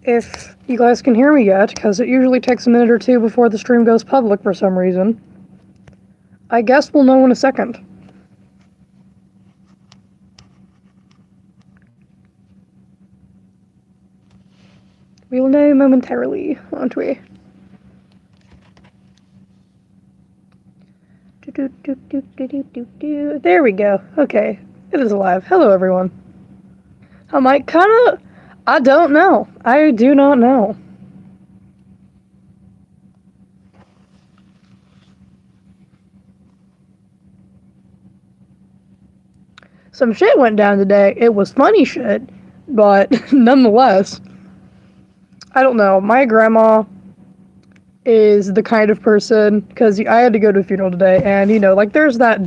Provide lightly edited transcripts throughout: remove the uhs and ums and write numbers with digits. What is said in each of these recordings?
if you guys can hear me yet, because it usually takes a minute or two before the stream goes public for some reason. I guess we'll know in a second. We'll know momentarily, won't we? There we go. Okay, it is alive. Hello, everyone. I might I don't know. I do not know. Some shit went down today. It was funny shit, but nonetheless, I don't know. My grandma is the kind of person, because I had to go to a funeral today, and, like, there's that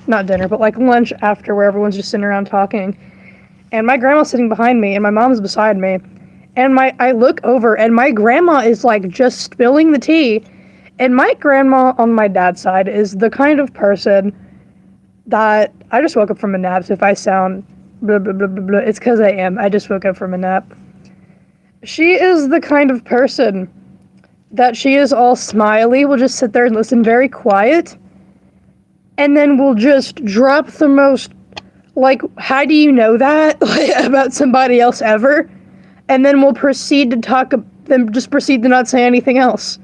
not dinner, but, like, lunch after where everyone's just sitting around talking, and my grandma's sitting behind me, and my mom's beside me, and I look over, and my grandma is, like, just spilling the tea, and my grandma on my dad's side is the kind of person that, I just woke up from a nap, so if I sound blah, blah, blah, blah, blah, it's because I am. I just woke up from a nap. She is the kind of person that she is all smiley, will just sit there and listen very quiet, and then will just drop the most, like, how do you know that, like, about somebody else ever, and then will proceed to not say anything else.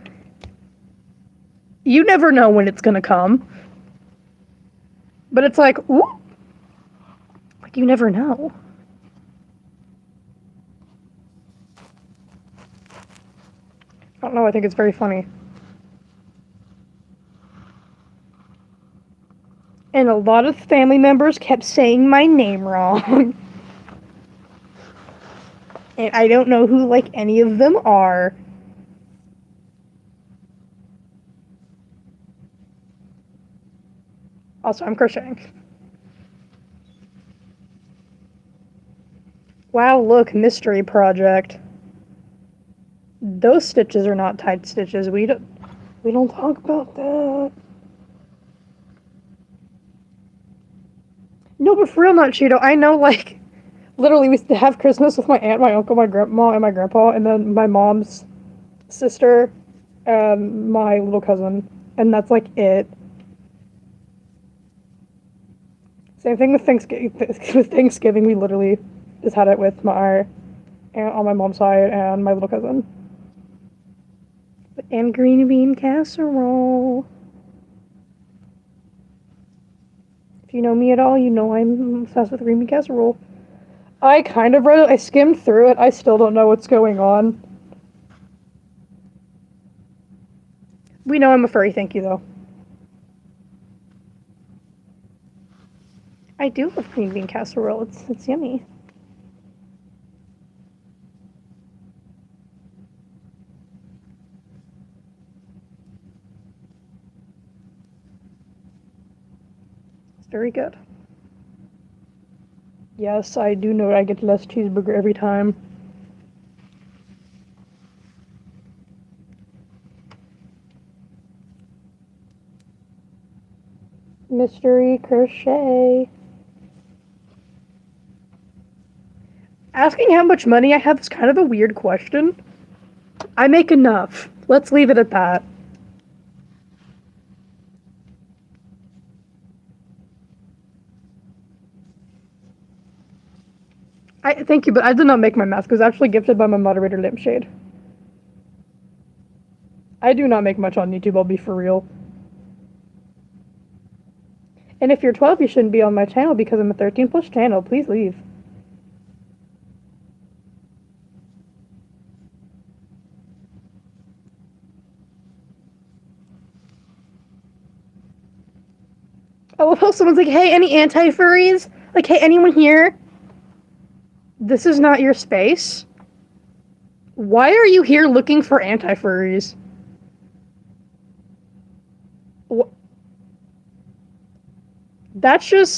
You never know when it's gonna come. But it's like, ooh, like, you never know. I don't know, I think it's very funny. And a lot of family members kept saying my name wrong. And I don't know who, like, any of them are. Also, I'm crocheting. Wow, look, mystery project. Those stitches are not tight stitches. We don't talk about that. No, but for real, not Cheeto. I know, like, literally, we used to have Christmas with my aunt, my uncle, my grandma, and my grandpa, and then my mom's sister, and my little cousin, and that's, like, it. Same thing with Thanksgiving. With Thanksgiving, we literally just had it with my aunt on my mom's side and my little cousin. And green bean casserole. If you know me at all, you know I'm obsessed with green bean casserole. I kind of read it. I skimmed through it. I still don't know what's going on. We know I'm a furry. Thank you, though. I do love green bean casserole. It's yummy. It's very good. Yes, I do know I get less cheeseburger every time. Mystery crochet. Asking how much money I have is kind of a weird question. I make enough. Let's leave it at that. Thank you, but I did not make my mask. It was actually gifted by my moderator, Lampshade. I do not make much on YouTube, I'll be for real. And if you're 12, you shouldn't be on my channel because I'm a 13 plus channel. Please leave. I love how someone's like, hey, any anti-furries? Like, hey, anyone here? This is not your space. Why are you here looking for anti-furries? That's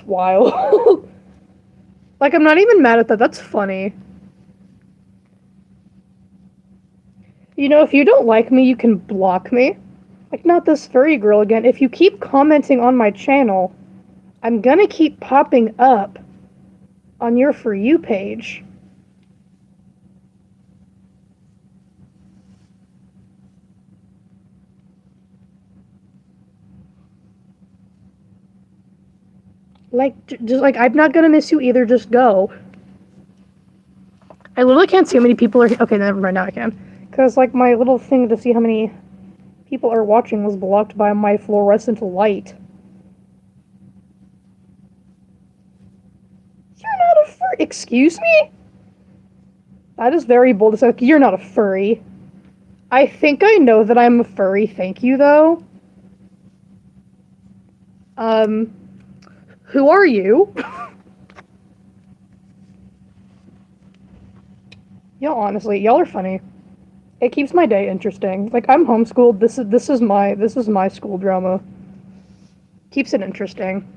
wild. Like, I'm not even mad at that. That's funny. You know, if you don't like me, you can block me. Like, not this furry girl again. If you keep commenting on my channel, I'm gonna keep popping up on your For You page. Like, just like, I'm not gonna miss you either, just go. I literally can't see how many people are. Okay, never mind, now I can. Because, like, my little thing to see how many people are watching was blocked by my fluorescent light. You're not a furry. Excuse me? That is very bold to say. Like, you're not a furry. I think I know that I'm a furry, thank you, though. Who are you? Y'all, honestly, y'all are funny. It keeps my day interesting. Like, I'm homeschooled. This is my school drama. Keeps it interesting.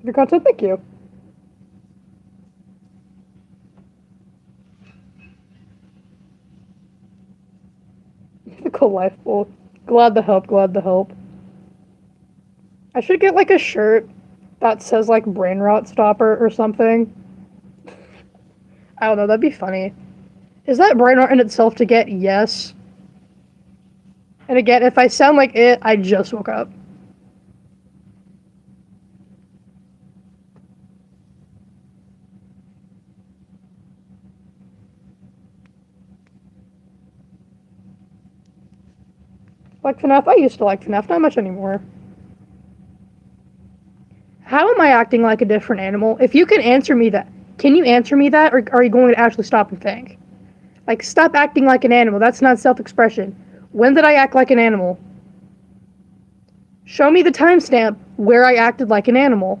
Your content, thank you. Mythical life pool. Glad to help, glad to help. I should get, like, a shirt that says, like, brain rot stopper or something. I don't know, that'd be funny. Is that brain rot in itself to get? Yes. And again, if I sound like it, I just woke up. Like FNAF? I used to like FNAF, not much anymore. How am I acting like a different animal? If you can answer me that, can you answer me that, or are you going to actually stop and think? Like, stop acting like an animal. That's not self-expression. When did I act like an animal? Show me the timestamp where I acted like an animal.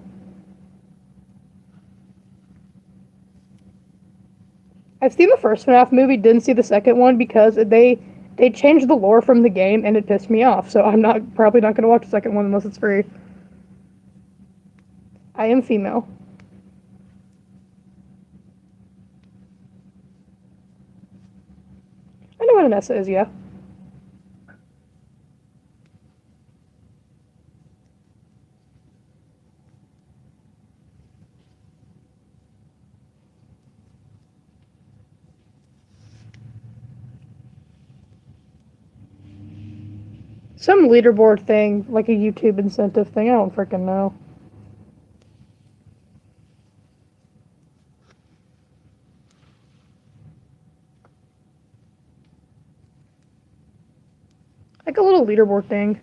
I've seen the first FNAF movie, didn't see the second one because they changed the lore from the game and it pissed me off. So I'm probably not going to watch the second one unless it's free. I am female. I know what an Essa is, yeah. Some leaderboard thing, like a YouTube incentive thing, I don't freaking know. Like a little leaderboard thing.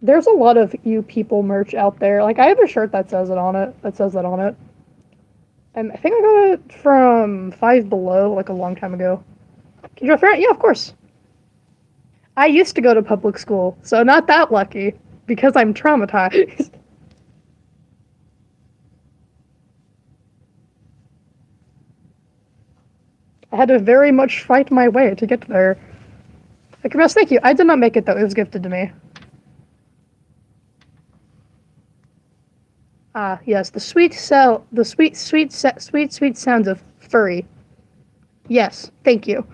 There's a lot of you people merch out there. Like, I have a shirt that says that on it. And I think I got it from Five Below, like, a long time ago. Can you draw for it? Yeah, of course. I used to go to public school, so not that lucky, because I'm traumatized. I had to very much fight my way to get there. Like, yes, thank you. I did not make it, though. It was gifted to me. Ah, yes, the sweet sounds of furry. Yes, thank you.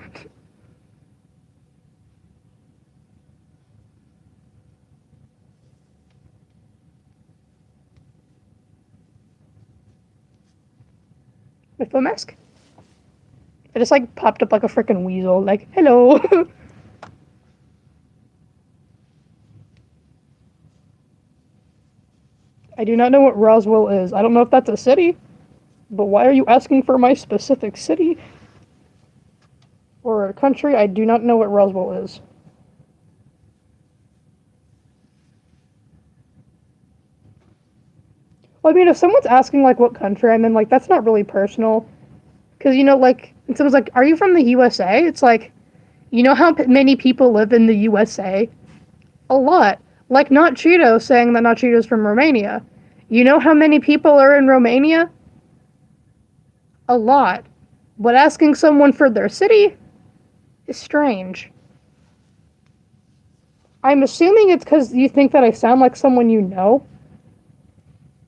With the mask? It just, like, popped up like a freaking weasel. Like, hello. I do not know what Roswell is. I don't know if that's a city, but why are you asking for my specific city? Or a country? I do not know what Roswell is. Well, I mean, if someone's asking, like, what country I'm in, like, that's not really personal. Because, you know, like, and someone's like, are you from the USA? It's like, you know how many people live in the USA? A lot. Like Not Cheeto saying that Not Cheeto's from Romania. You know how many people are in Romania? A lot. But asking someone for their city is strange. I'm assuming it's because you think that I sound like someone you know.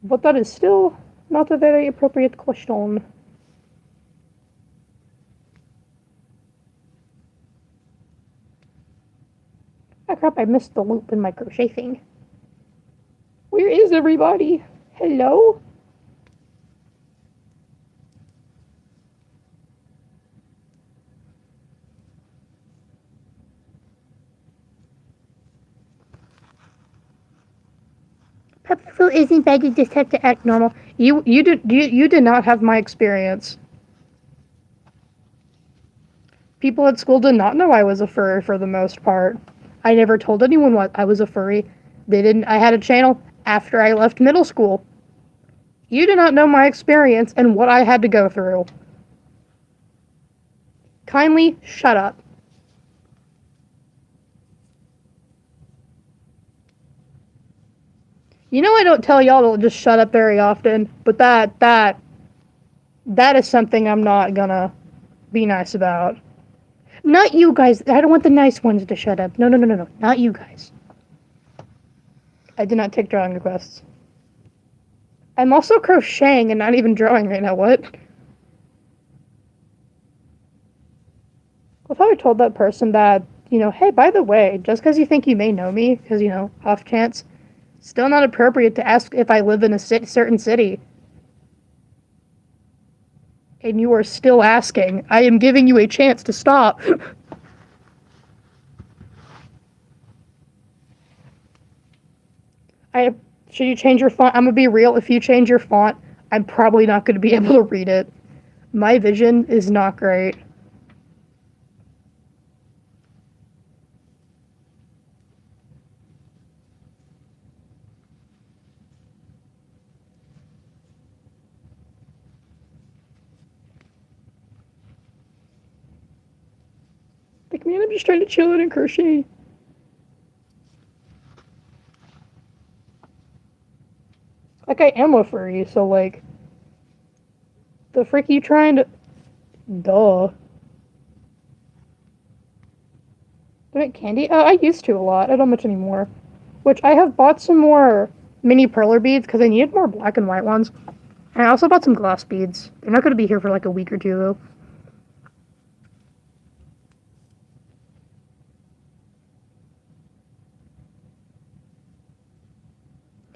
But that is still not a very appropriate question. Oh crap, I missed the loop in my crochet thing. Where is everybody? Hello? Puppy flu isn't bad. You just have to act normal. You did not have my experience. People at school did not know I was a furry for the most part. I never told anyone what I was a furry. They didn't. I had a channel after I left middle school. You do not know my experience and what I had to go through. Kindly shut up. You know I don't tell y'all to just shut up very often, but that is something I'm not gonna be nice about. Not you guys. I don't want the nice ones to shut up. No. Not you guys. I did not take drawing requests. I'm also crocheting and not even drawing right now. What? I thought I told that person that, hey, by the way, just because you think you may know me, because, off chance, still not appropriate to ask if I live in a certain city. And you are still asking. I am giving you a chance to stop. Should you change your font? I'm going to be real. If you change your font, I'm probably not going to be able to read it. My vision is not great. Like, man, I'm just trying to chill and crochet. Like, I am a furry, so, like, the frick are you trying to... Duh. Do I make candy? Oh, I used to a lot. I don't much anymore. Which, I have bought some more mini perler beads, because I needed more black and white ones. And I also bought some glass beads. They're not going to be here for, like, a week or two, though.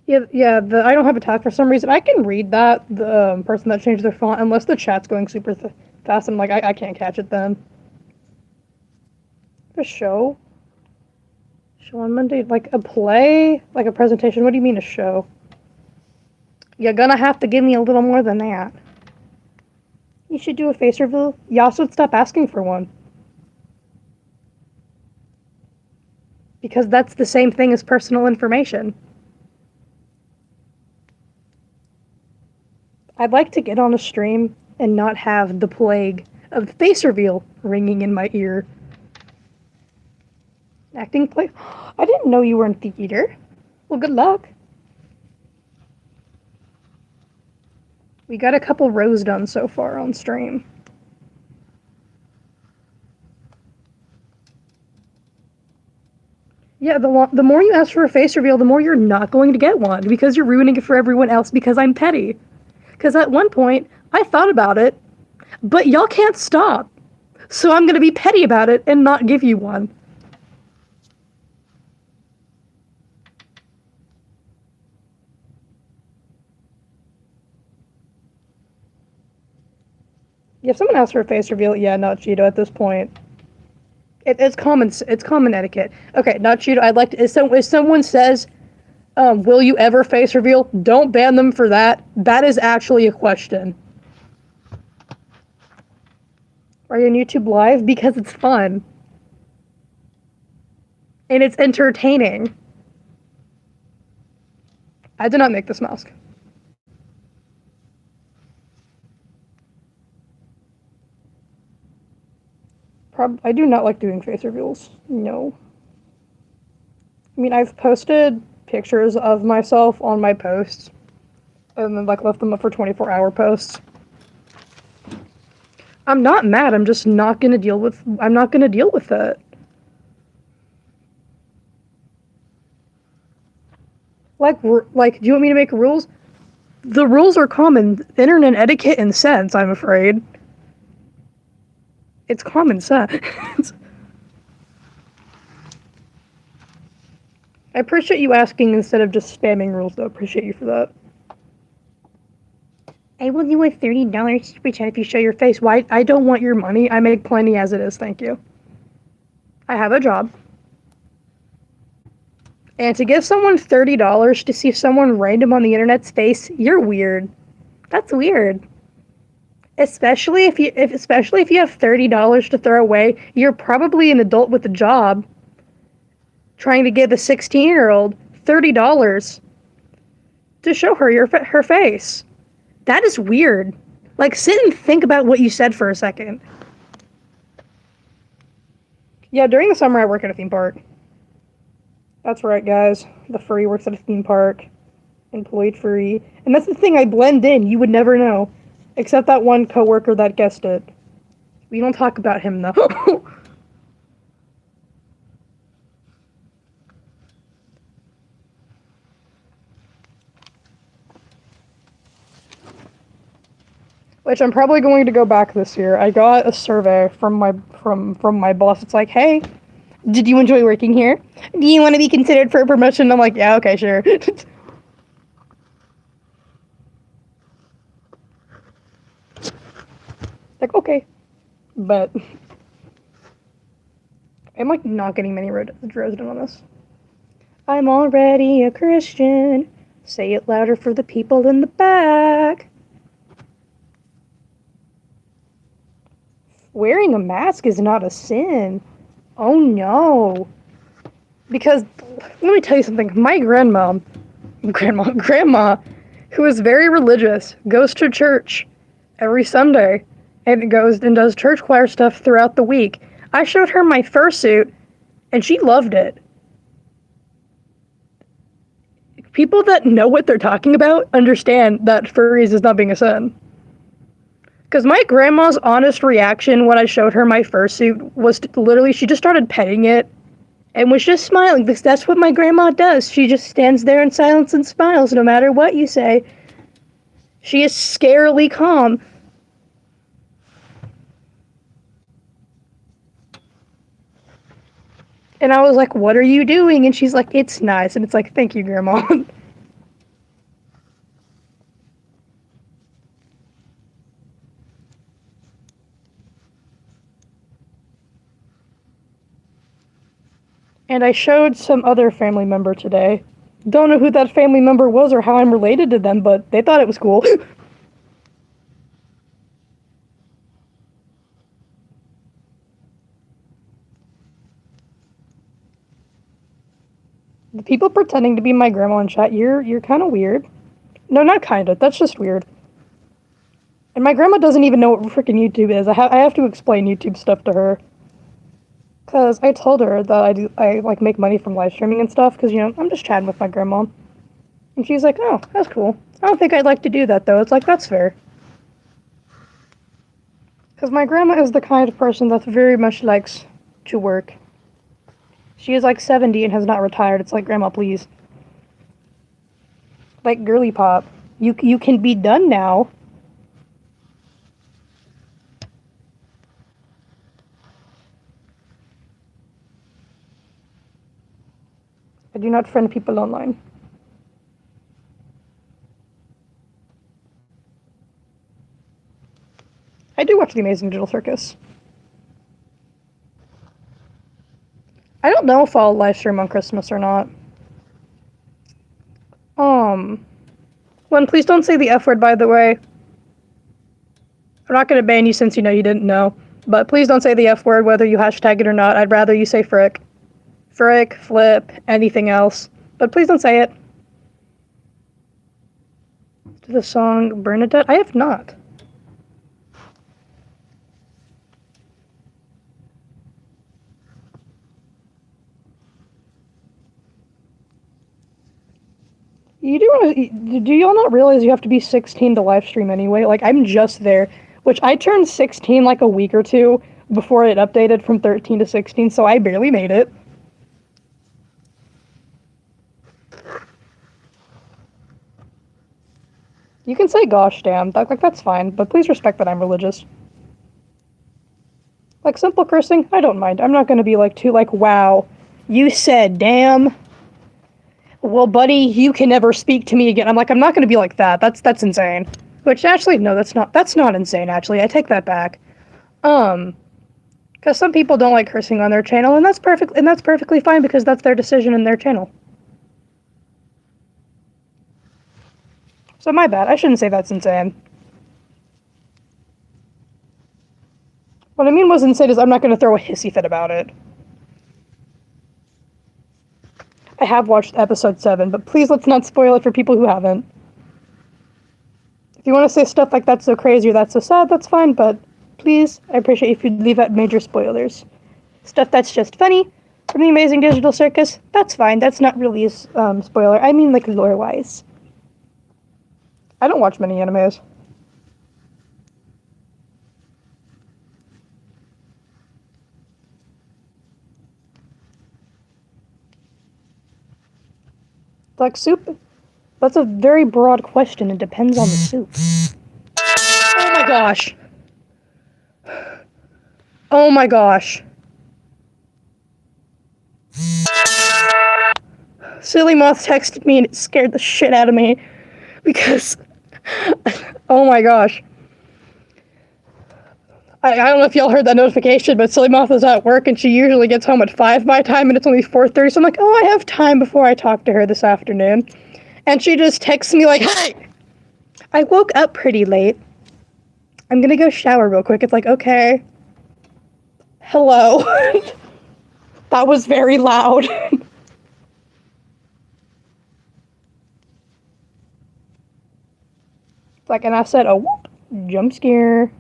Yeah. I don't have a tag for some reason. I can read that, the person that changed their font, unless the chat's going super fast. I'm like, I can't catch it then. A show? Show on Monday? Like a play? Like a presentation? What do you mean a show? You're gonna have to give me a little more than that. You should do a face reveal. You also would stop asking for one. Because that's the same thing as personal information. I'd like to get on a stream and not have the plague of face reveal ringing in my ear. Acting play? I didn't know you were in theater. Well, good luck. We got a couple rows done so far on stream. Yeah, the more you ask for a face reveal, the more you're not going to get one, because you're ruining it for everyone else because I'm petty. Because at one point, I thought about it, but y'all can't stop. So I'm going to be petty about it and not give you one. Yeah, if someone asks for a face reveal, yeah, not Cheeto at this point. It's common etiquette. Okay, not Cheeto. I'd like to, if someone says, will you ever face reveal? Don't ban them for that. That is actually a question. Are you on YouTube Live? Because it's fun. And it's entertaining. I did not make this mask. I do not like doing face reveals. No. I mean, I've posted pictures of myself on my posts and then left them up for 24-hour posts. I'm not mad. I'm just not gonna deal with. I'm not gonna deal with it. Like, do you want me to make rules? The rules are common internet etiquette and sense. I'm afraid. It's common sense. I appreciate you asking instead of just spamming rules, though. Appreciate you for that. I will do a $30 super chat if you show your face. Why? I don't want your money. I make plenty as it is, thank you. I have a job. And to give someone $30 to see someone random on the internet's face, you're weird. That's weird. Especially if you have $30 to throw away, you're probably an adult with a job trying to give a 16-year-old $30 to show her her face. That is weird. Like, sit and think about what you said for a second. Yeah, during the summer I work at a theme park. That's right, guys. The furry works at a theme park. Employed furry. And that's the thing, I blend in. You would never know. Except that one coworker that guessed it. We don't talk about him, though. Which I'm probably going to go back this year. I got a survey from my boss. It's like, hey, did you enjoy working here? Do you want to be considered for a promotion? I'm like, yeah, okay, sure. Like, okay. But I'm like not getting many Dresden on this. I'm already a Christian. Say it louder for the people in the back. Wearing a mask is not a sin. Oh no. Because, let me tell you something. My grandma, who is very religious, goes to church every Sunday and goes and does church choir stuff throughout the week. I showed her my fursuit and she loved it. People that know what they're talking about understand that furries is not being a sin. Because my grandma's honest reaction when I showed her my fursuit was literally, she just started petting it and was just smiling, because that's what my grandma does. She just stands there in silence and smiles no matter what you say. She is scarily calm. And I was like, what are you doing? And she's like, it's nice. And it's like, thank you, Grandma. And I showed some other family member today. Don't know who that family member was or how I'm related to them, but they thought it was cool. The people pretending to be my grandma in chat, you're kind of weird. No, not kind of. That's just weird. And my grandma doesn't even know what freaking YouTube is. I have to explain YouTube stuff to her. Because I told her that I like make money from live streaming and stuff, because, you know, I'm just chatting with my grandma. And she's like, oh, that's cool. I don't think I'd like to do that, though. It's like, that's fair. Because my grandma is the kind of person that very much likes to work. She is like 70 and has not retired. It's like, Grandma, please. Like, girly pop. You can be done now. I do not friend people online. I do watch The Amazing Digital Circus. I don't know if I'll live stream on Christmas or not. One, please don't say the F word, by the way. I'm not going to ban you since you know you didn't know. But please don't say the F word, whether you hashtag it or not. I'd rather you say frick. Frick, flip, anything else. But please don't say it. The song Bernadette? I have not. Do y'all not realize you have to be 16 to live stream anyway? Like, I'm just there. Which, I turned 16 like a week or two before it updated from 13 to 16, so I barely made it. You can say gosh damn, that's fine, but please respect that I'm religious. Like, simple cursing, I don't mind. I'm not gonna be like, wow, you said damn. Well, buddy, you can never speak to me again. I'm not gonna be like that. That's insane. Which, actually, no, that's not insane, actually. I take that back. Because some people don't like cursing on their channel, and that's perfectly fine, because that's their decision and their channel. So my bad. I shouldn't say that's insane. What I mean was insane is I'm not going to throw a hissy fit about it. I have watched episode 7, but please let's not spoil it for people who haven't. If you want to say stuff like that's so crazy or that's so sad, that's fine, but please, I appreciate if you'd leave out major spoilers. Stuff that's just funny from the Amazing Digital Circus, that's fine. That's not really a spoiler. I mean, like, lore-wise. I don't watch many animes. Like soup? That's a very broad question. It depends on the soup. Oh my gosh. Oh my gosh. Silly Moth texted me and it scared the shit out of me. Because... oh my gosh. I don't know if y'all heard that notification, but Silly Moth is at work and she usually gets home at 5 my time and it's only 4:30, so I'm like, oh, I have time before I talk to her this afternoon. And she just texts me like, hey! I woke up pretty late. I'm gonna go shower real quick. It's like, okay. Hello. That was very loud. Like, and I said, oh, whoop, jump scare.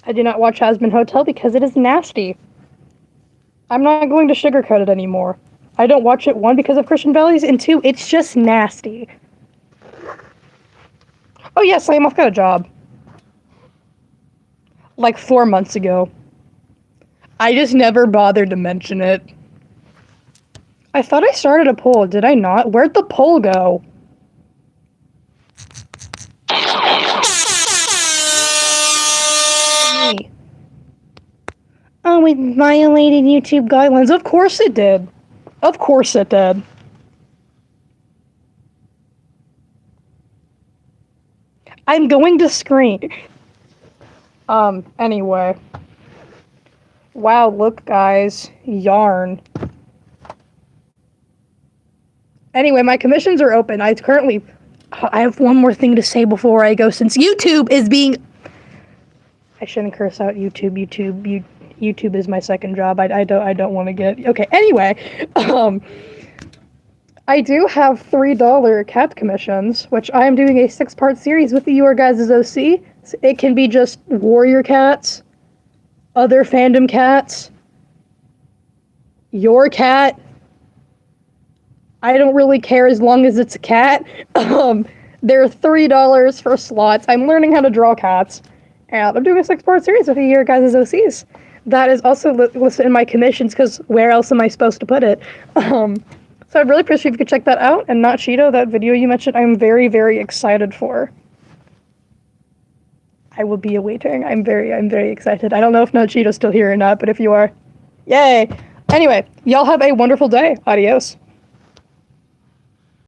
I do not watch Hazbin Hotel because it is nasty. I'm not going to sugarcoat it anymore. I don't watch it, 1, because of Christian values, and 2, it's just nasty. Oh yes, I've got a job. Like 4 months ago. I just never bothered to mention it. I thought I started a poll, did I not? Where'd the poll go? Oh, it violated YouTube guidelines. Of course it did. Of course it did. I'm going to scream. Anyway. Wow, look, guys. Yarn. Anyway, my commissions are open. I have one more thing to say before I go, since YouTube is being... I shouldn't curse out YouTube. YouTube is my second job. I don't want to get... Okay, anyway. I do have $3 cat commissions, which I am doing a 6-part series with your guys' OC. It can be just warrior cats, other fandom cats, your cat. I don't really care as long as it's a cat. They're $3 for slots. I'm learning how to draw cats. And I'm doing a 6-part series with your guys' OCs. That is also listed in my commissions, because where else am I supposed to put it? So I'd really appreciate if you could check that out. And not Cheeto, that video you mentioned, I'm very, very excited for. I will be awaiting. I'm very excited. I don't know if Not Cheeto's still here or not, but if you are, yay! Anyway, y'all have a wonderful day. Adios.